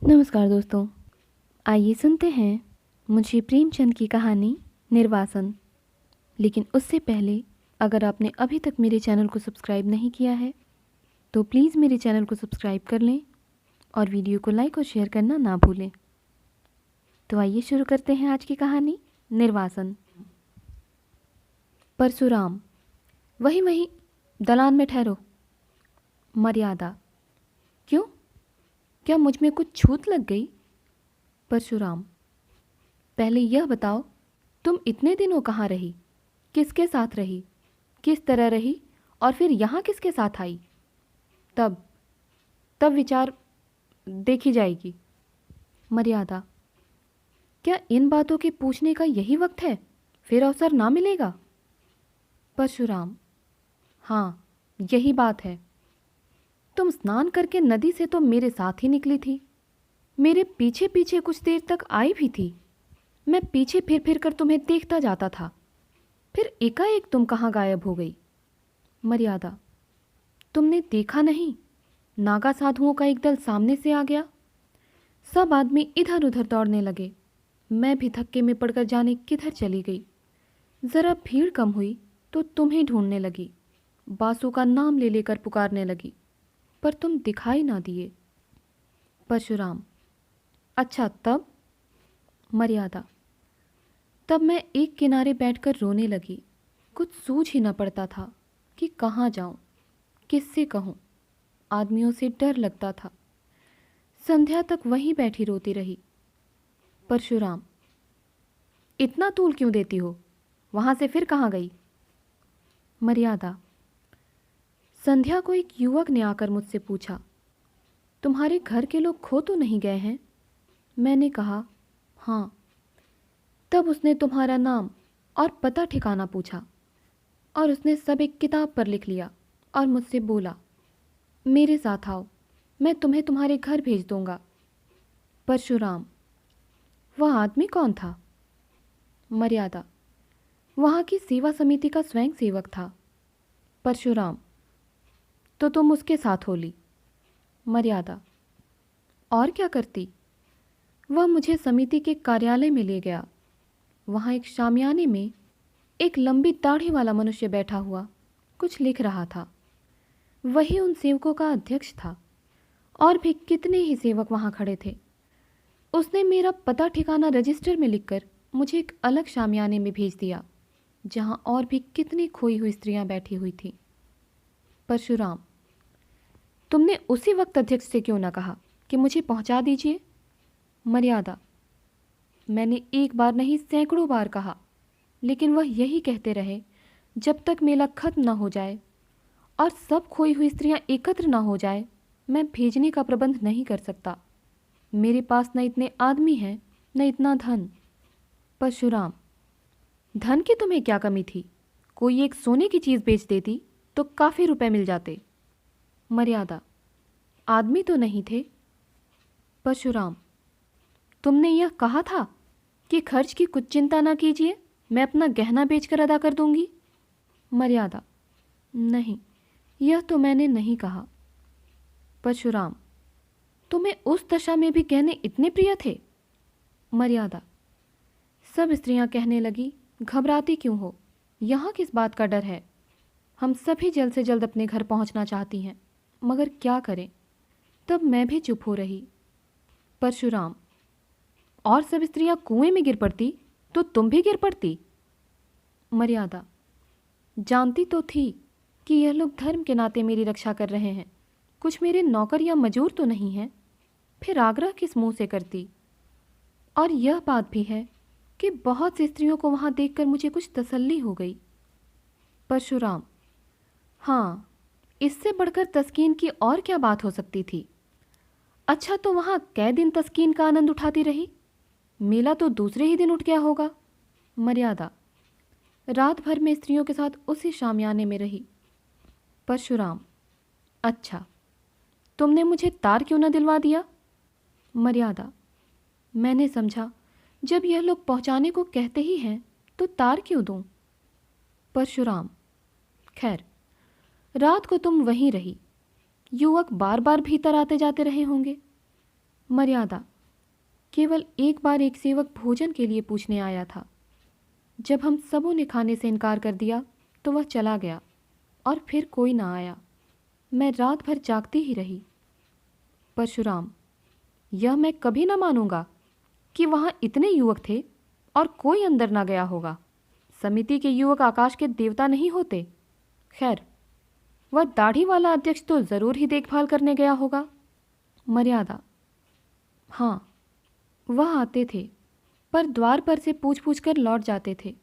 नमस्कार दोस्तों, आइए सुनते हैं मुंशी प्रेमचंद की कहानी निर्वासन। लेकिन उससे पहले अगर आपने अभी तक मेरे चैनल को सब्सक्राइब नहीं किया है तो प्लीज़ मेरे चैनल को सब्सक्राइब कर लें और वीडियो को लाइक और शेयर करना ना भूलें। तो आइए शुरू करते हैं आज की कहानी निर्वासन। परशुराम, वहीं वहीं दलान में ठहरो। मर्यादा, क्यों? क्या मुझ में कुछ छूत लग गई? परशुराम, पहले यह बताओ, तुम इतने दिनों कहाँ रही? किसके साथ रही? किस तरह रही? और फिर यहाँ किसके साथ आई? तब तब विचार देखी जाएगी। मर्यादा, क्या इन बातों के पूछने का यही वक्त है? फिर अवसर ना मिलेगा? परशुराम, हाँ, यही बात है। तुम स्नान करके नदी से तो मेरे साथ ही निकली थी, मेरे पीछे पीछे कुछ देर तक आई भी थी। मैं पीछे फिर फिर कर तुम्हें देखता जाता था, फिर एकाएक तुम कहाँ गायब हो गई? मर्यादा, तुमने देखा नहीं? नागा साधुओं का एक दल सामने से आ गया। सब आदमी इधर उधर दौड़ने लगे। मैं भी धक्के में पड़कर जाने किधर चली गई। जरा भीड़ कम हुई तो तुम्हें ढूंढने लगी, बासु का नाम ले लेकर पुकारने लगी, पर तुम दिखाई ना दिए। परशुराम, अच्छा तब? मर्यादा, तब मैं एक किनारे बैठकर रोने लगी। कुछ सूझ ही न पड़ता था कि कहाँ जाऊं, किससे कहूं। आदमियों से डर लगता था। संध्या तक वहीं बैठी रोती रही। परशुराम, इतना तूल क्यों देती हो? वहां से फिर कहाँ गई? मर्यादा, संध्या को एक युवक ने आकर मुझसे पूछा, तुम्हारे घर के लोग खो तो नहीं गए हैं? मैंने कहा, हाँ। तब उसने तुम्हारा नाम और पता ठिकाना पूछा और उसने सब एक किताब पर लिख लिया और मुझसे बोला, मेरे साथ आओ, मैं तुम्हें तुम्हारे घर भेज दूंगा। परशुराम, वह आदमी कौन था? मर्यादा, वहाँ की सेवा समिति का स्वयं सेवक था। परशुराम, तो तुम उसके साथ हो ली? मर्यादा, और क्या करती? वह मुझे समिति के कार्यालय में ले गया। वहाँ एक शामियाने में एक लंबी दाढ़ी वाला मनुष्य बैठा हुआ कुछ लिख रहा था। वही उन सेवकों का अध्यक्ष था और भी कितने ही सेवक वहाँ खड़े थे। उसने मेरा पता ठिकाना रजिस्टर में लिखकर मुझे एक अलग शामियाने में भेज दिया, जहाँ और भी कितनी खोई हुई स्त्रियां बैठी हुई थीं। परशुराम, तुमने उसी वक्त अध्यक्ष से क्यों न कहा कि मुझे पहुंचा दीजिए? मर्यादा, मैंने एक बार नहीं सैकड़ों बार कहा, लेकिन वह यही कहते रहे, जब तक मेला खत्म न हो जाए और सब खोई हुई स्त्रियां एकत्र न हो जाए मैं भेजने का प्रबंध नहीं कर सकता। मेरे पास न इतने आदमी हैं न इतना धन। परशुराम, धन की तुम्हें क्या कमी थी? कोई एक सोने की चीज़ बेच देती तो काफ़ी रुपए मिल जाते। मर्यादा, आदमी तो नहीं थे। परशुराम, तुमने यह कहा था कि खर्च की कुछ चिंता ना कीजिए, मैं अपना गहना बेचकर अदा कर दूंगी। मर्यादा, नहीं, यह तो मैंने नहीं कहा। परशुराम, तुम्हें उस दशा में भी गहने इतने प्रिय थे? मर्यादा, सब स्त्रियां कहने लगी, घबराती क्यों हो? यहाँ किस बात का डर है? हम सभी जल्द से जल्द अपने घर पहुंचना चाहती हैं, मगर क्या करें? तब मैं भी चुप हो रही। परशुराम, और सब स्त्रियां कुएं में गिर पड़ती तो तुम भी गिर पड़ती। मर्यादा, जानती तो थी कि यह लोग धर्म के नाते मेरी रक्षा कर रहे हैं, कुछ मेरे नौकर या मजूर तो नहीं हैं, फिर आग्रह किस मुंह से करती? और यह बात भी है कि बहुत सी स्त्रियों को वहां देखकर मुझे कुछ तसल्ली हो गई। परशुराम, हाँ, इससे बढ़कर तस्कीन की और क्या बात हो सकती थी? अच्छा, तो वहां कै दिन तस्कीन का आनंद उठाती रही? मेला तो दूसरे ही दिन उठ गया होगा। मर्यादा, रात भर में स्त्रियों के साथ उसी शामियाने में रही। परशुराम, अच्छा, तुमने मुझे तार क्यों न दिलवा दिया? मर्यादा, मैंने समझा जब यह लोग पहुंचाने को कहते ही हैं तो तार क्यों दूं? परशुराम, खैर, रात को तुम वहीं रही, युवक बार बार भीतर आते जाते रहे होंगे। मर्यादा, केवल एक बार एक सेवक भोजन के लिए पूछने आया था। जब हम सबों ने खाने से इनकार कर दिया तो वह चला गया और फिर कोई ना आया। मैं रात भर जागती ही रही। परशुराम, यह मैं कभी ना मानूंगा कि वहाँ इतने युवक थे और कोई अंदर ना गया होगा। समिति के युवक आकाश के देवता नहीं होते। खैर, वह दाढ़ी वाला अध्यक्ष तो ज़रूर ही देखभाल करने गया होगा। मर्यादा, हाँ, वह आते थे पर द्वार पर से पूछ पूछ कर लौट जाते थे।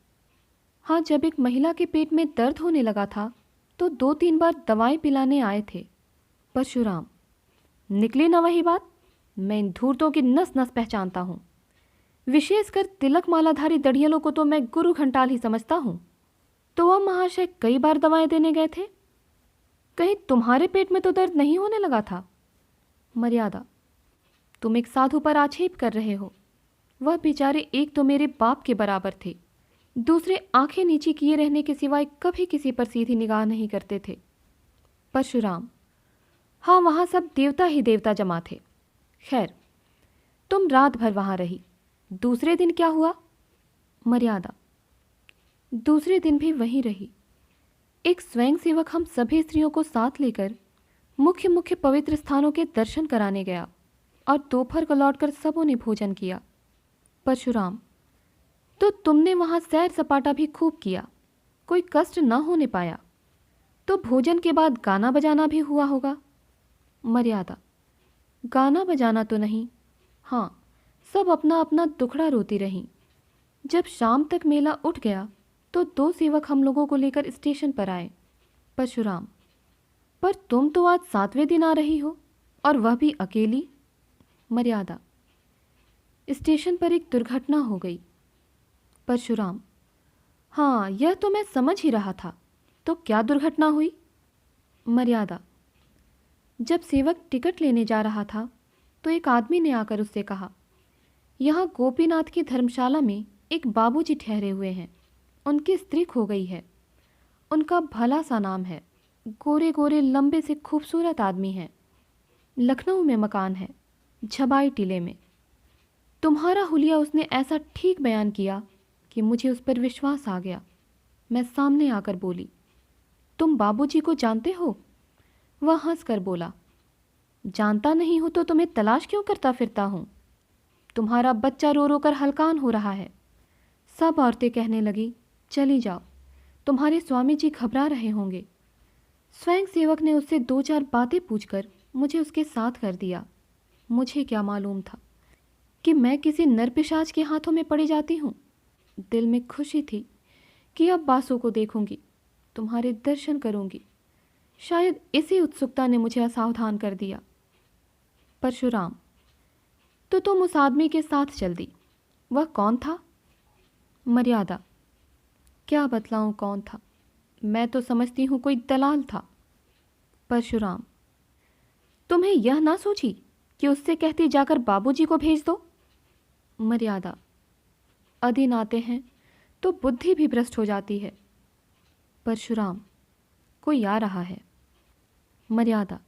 हाँ, जब एक महिला के पेट में दर्द होने लगा था तो 2-3 बार दवाएं पिलाने आए थे। परशुराम, निकली ना वही बात। मैं इन धूर्तों की नस नस पहचानता हूँ। विशेषकर तिलक मालाधारी दढ़ियलों को तो मैं गुरु घंटाल ही समझता हूँ। तो वह महाशय कई बार दवाएं देने गए थे। कहीं तुम्हारे पेट में तो दर्द नहीं होने लगा था? मर्यादा, तुम एक साधु पर आक्षेप कर रहे हो। वह बेचारे एक तो मेरे बाप के बराबर थे, दूसरे आंखें नीची किए रहने के सिवाय कभी किसी पर सीधी निगाह नहीं करते थे। परशुराम, हाँ, वहाँ सब देवता ही देवता जमा थे। खैर, तुम रात भर वहाँ रही। दूसरे दिन क्या हुआ? मर्यादा, दूसरे दिन भी वहीं रही। एक स्वयंसेवक हम सभी स्त्रियों को साथ लेकर मुख्य मुख्य पवित्र स्थानों के दर्शन कराने गया और दोपहर को लौटकर सबों ने भोजन किया। परशुराम, तो तुमने वहाँ सैर सपाटा भी खूब किया, कोई कष्ट न होने पाया। तो भोजन के बाद गाना बजाना भी हुआ होगा? मर्यादा, गाना बजाना तो नहीं। हाँ, सब अपना अपना दुखड़ा रोती रहीं। जब शाम तक मेला उठ गया तो 2 सेवक हम लोगों को लेकर स्टेशन पर आए। परशुराम, पर तुम तो आज 7वें दिन आ रही हो और वह भी अकेली। मर्यादा, स्टेशन पर एक दुर्घटना हो गई। परशुराम, हाँ, यह तो मैं समझ ही रहा था। तो क्या दुर्घटना हुई? मर्यादा, जब सेवक टिकट लेने जा रहा था तो एक आदमी ने आकर उससे कहा, यहाँ गोपीनाथ की धर्मशाला में एक बाबूजी ठहरे हुए हैं, उनकी स्त्री खो गई है। उनका भला सा नाम है, गोरे गोरे लंबे से खूबसूरत आदमी हैं। लखनऊ में मकान है, झबाई टीले में। तुम्हारा हुलिया उसने ऐसा ठीक बयान किया कि मुझे उस पर विश्वास आ गया। मैं सामने आकर बोली, तुम बाबूजी को जानते हो? वह हंसकर बोला, जानता नहीं हो तो तुम्हें तलाश क्यों करता फिरता हूँ? तुम्हारा बच्चा रो रो कर हलकान हो रहा है। सब औरतें कहने लगी, चली जाओ, तुम्हारे स्वामी जी घबरा रहे होंगे। स्वयं सेवक ने उससे 2-4 बातें पूछकर मुझे उसके साथ कर दिया। मुझे क्या मालूम था कि मैं किसी नरपिशाच के हाथों में पड़ी जाती हूँ। दिल में खुशी थी कि अब बासु को देखूंगी, तुम्हारे दर्शन करूंगी। शायद इसी उत्सुकता ने मुझे असावधान कर दिया। परशुराम, तो तुम उस आदमी के साथ चल दी। वह कौन था? मर्यादा, क्या बतलाऊं कौन था? मैं तो समझती हूँ कोई दलाल था। परशुराम, तुम्हें यह ना सोची कि उससे कहती जाकर बाबूजी को भेज दो? मर्यादा, अधीन आते हैं तो बुद्धि भी भ्रष्ट हो जाती है। परशुराम, कोई आ रहा है। मर्यादा,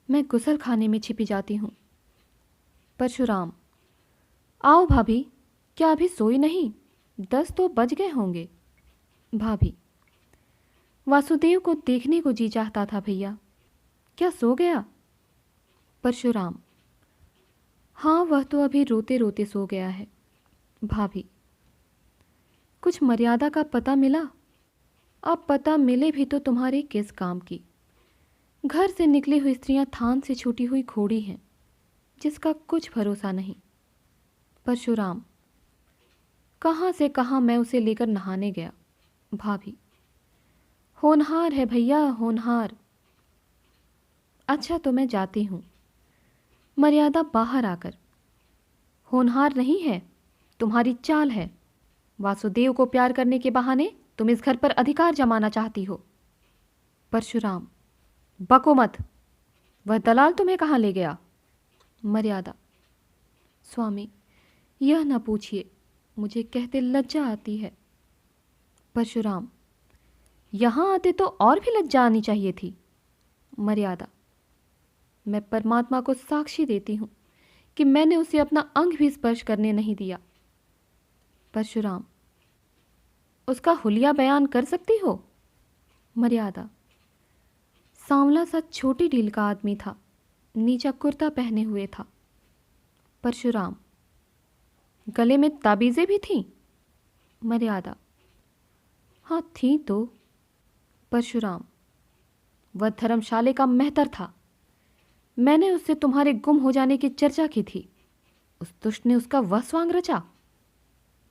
मैं गुसल खाने में छिपी जाती हूँ। परशुराम, आओ भाभी, क्या अभी सोई नहीं? 10 तो बज गए होंगे। भाभी, वासुदेव को देखने को जी चाहता था भैया, क्या सो गया? परशुराम, हाँ, वह तो अभी रोते रोते सो गया है। भाभी, कुछ मर्यादा का पता मिला? अब पता मिले भी तो तुम्हारे किस काम की? घर से निकली हुई स्त्रियां थान से छूटी हुई घोड़ी हैं, जिसका कुछ भरोसा नहीं। परशुराम, कहाँ से कहाँ मैं उसे लेकर नहाने गया। भाभी, होनहार है भैया, होनहार। अच्छा, तो मैं जाती हूँ। मर्यादा बाहर आकर, होनहार नहीं है, तुम्हारी चाल है। वासुदेव को प्यार करने के बहाने तुम इस घर पर अधिकार जमाना चाहती हो। परशुराम, बको मत, वह दलाल तुम्हें कहाँ ले गया? मर्यादा, स्वामी, यह न पूछिए, मुझे कहते लज्जा आती है। परशुराम, यहाँ आते तो और भी लज्जा आनी चाहिए थी। मर्यादा, मैं परमात्मा को साक्षी देती हूँ कि मैंने उसे अपना अंग भी स्पर्श करने नहीं दिया। परशुराम, उसका हुलिया बयान कर सकती हो? मर्यादा, सांवला सा छोटी ढील का आदमी था, नीचा कुर्ता पहने हुए था। परशुराम, गले में ताबीजें भी थीं? मर्यादा, हाँ थी तो। परशुराम, वह धर्मशाले का मेहतर था। मैंने उससे तुम्हारे गुम हो जाने की चर्चा की थी। उस दुष्ट ने उसका वह स्वांग रचा।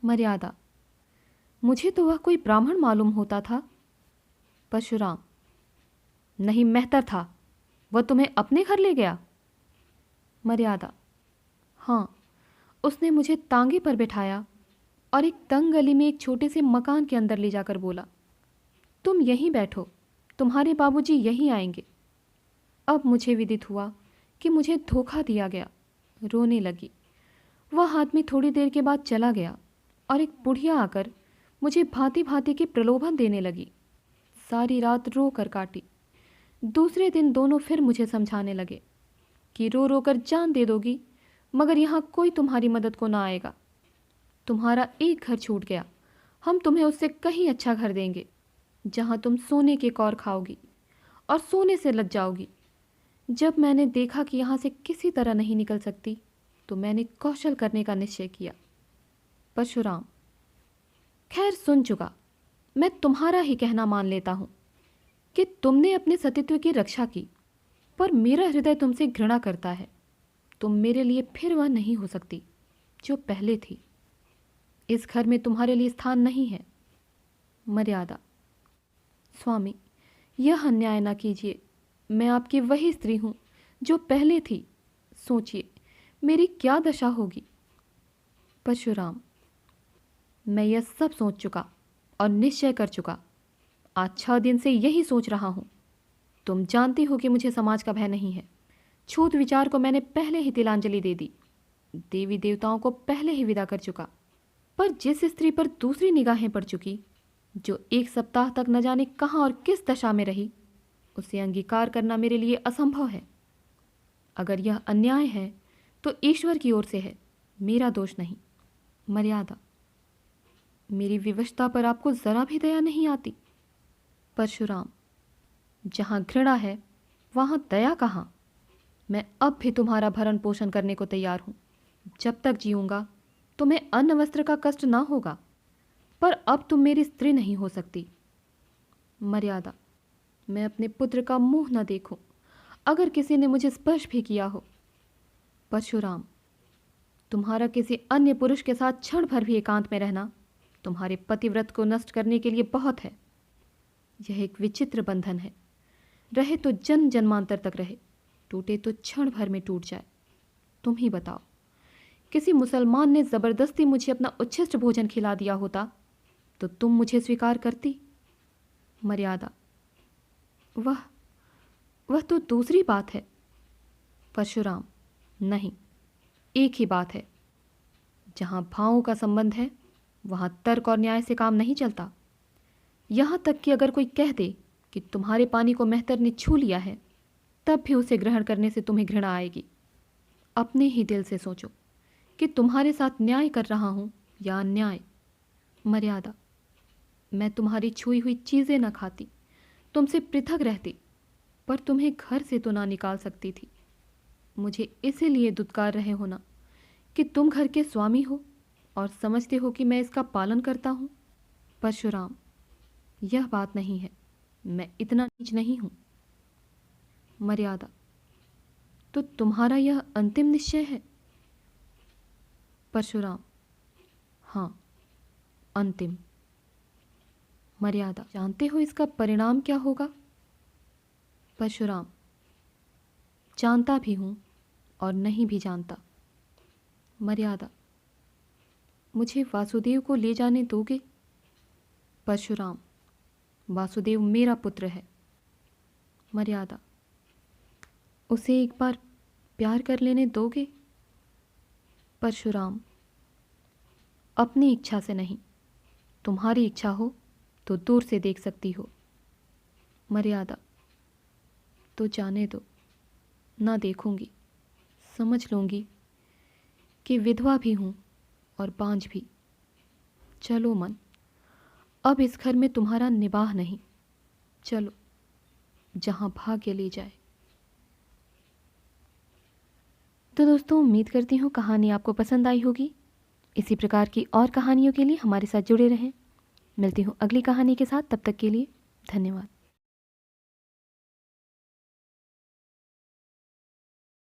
मर्यादा, मुझे तो वह कोई ब्राह्मण मालूम होता था। परशुराम, नहीं मेहतर था, वह तुम्हें अपने घर ले गया? मर्यादा, हाँ, उसने मुझे तांगे पर बिठाया और एक तंग गली में एक छोटे से मकान के अंदर ले जाकर बोला, तुम यहीं बैठो, तुम्हारे बाबूजी यहीं आएंगे। अब मुझे विदित हुआ कि मुझे धोखा दिया गया। रोने लगी। वह आदमी थोड़ी देर के बाद चला गया और एक बुढ़िया आकर मुझे भांति भांति की प्रलोभन देने लगी। सारी रात रो कर काटी। दूसरे दिन दोनों फिर मुझे समझाने लगे कि रो रो कर जान दे दोगी, मगर यहाँ कोई तुम्हारी मदद को ना आएगा। तुम्हारा एक घर छूट गया, हम तुम्हें उससे कहीं अच्छा घर देंगे, जहाँ तुम सोने के कौर खाओगी और सोने से लज जाओगी। जब मैंने देखा कि यहाँ से किसी तरह नहीं निकल सकती, तो मैंने कौशल करने का निश्चय किया। परशुराम, खैर सुन चुका, मैं तुम्हारा ही कहना मान लेता हूँ कि तुमने अपने सतीत्व की रक्षा की, पर मेरा हृदय तुमसे घृणा करता है। तुम मेरे लिए फिर वह नहीं हो सकती जो पहले थी। इस घर में तुम्हारे लिए स्थान नहीं है। मर्यादा, स्वामी, यह अन्याय ना कीजिए। मैं आपकी वही स्त्री हूँ जो पहले थी। सोचिए मेरी क्या दशा होगी। परशुराम, मैं यह सब सोच चुका और निश्चय कर चुका। आज 6 दिन से यही सोच रहा हूँ। तुम जानती हो कि मुझे समाज का भय नहीं है। छूत विचार को मैंने पहले ही तिलांजलि दे दी। देवी देवताओं को पहले ही विदा कर चुका। पर जिस स्त्री पर दूसरी निगाहें पड़ चुकी, जो 1 सप्ताह तक न जाने कहाँ और किस दशा में रही, उसे अंगीकार करना मेरे लिए असंभव है। अगर यह अन्याय है तो ईश्वर की ओर से है, मेरा दोष नहीं। मर्यादा, मेरी विवशता पर आपको जरा भी दया नहीं आती। परशुराम, जहाँ घृणा है वहाँ दया कहाँ। मैं अब भी तुम्हारा भरण पोषण करने को तैयार हूँ। जब तक जीऊँगा तुम्हें अन्न वस्त्र का कष्ट ना होगा, पर अब तुम मेरी स्त्री नहीं हो सकती। मर्यादा, मैं अपने पुत्र का मुंह न देखूं अगर किसी ने मुझे स्पर्श भी किया हो। परशुराम, तुम्हारा किसी अन्य पुरुष के साथ क्षण भर भी एकांत में रहना तुम्हारे पतिव्रत को नष्ट करने के लिए बहुत है। यह एक विचित्र बंधन है। रहे तो जन्म जन्मांतर तक रहे, टूटे तो क्षण भर में टूट जाए। तुम ही बताओ, किसी मुसलमान ने जबरदस्ती मुझे अपना उच्छिष्ट भोजन खिला दिया होता तो तुम मुझे स्वीकार करती? मर्यादा, वह तो दूसरी बात है। परशुराम, नहीं, एक ही बात है। जहाँ भावों का संबंध है वहाँ तर्क और न्याय से काम नहीं चलता। यहाँ तक कि अगर कोई कह दे कि तुम्हारे पानी को मेहतर ने छू लिया है, तब भी उसे ग्रहण करने से तुम्हें घृणा आएगी। अपने ही दिल से सोचो कि तुम्हारे साथ न्याय कर रहा हूँ या अन्याय। मर्यादा, मैं तुम्हारी छुई हुई चीज़ें न खाती, तुमसे पृथक रहती, पर तुम्हें घर से तो ना निकाल सकती थी। मुझे इसीलिए दुत्कार रहे हो ना कि तुम घर के स्वामी हो और समझते हो कि मैं इसका पालन करता हूँ। परशुराम, यह बात नहीं है, मैं इतना नीच नहीं हूँ। मर्यादा, तो तुम्हारा यह अंतिम निश्चय है? परशुराम, हाँ, अंतिम। मर्यादा, जानते हो इसका परिणाम क्या होगा? परशुराम, जानता भी हूँ और नहीं भी जानता। मर्यादा, मुझे वासुदेव को ले जाने दोगे? परशुराम, वासुदेव मेरा पुत्र है। मर्यादा, उसे एक बार प्यार कर लेने दोगे? परशुराम, अपनी इच्छा से नहीं, तुम्हारी इच्छा हो तो दूर से देख सकती हो। मर्यादा, तो जाने दो, ना देखूंगी, समझ लूंगी कि विधवा भी हूँ और बांझ भी। चलो मन, अब इस घर में तुम्हारा निवाह नहीं, चलो जहाँ भाग्य ले जाए। तो दोस्तों, उम्मीद करती हूँ कहानी आपको पसंद आई होगी। इसी प्रकार की और कहानियों के लिए हमारे साथ जुड़े रहें। मिलती हूँ अगली कहानी के साथ, तब तक के लिए धन्यवाद।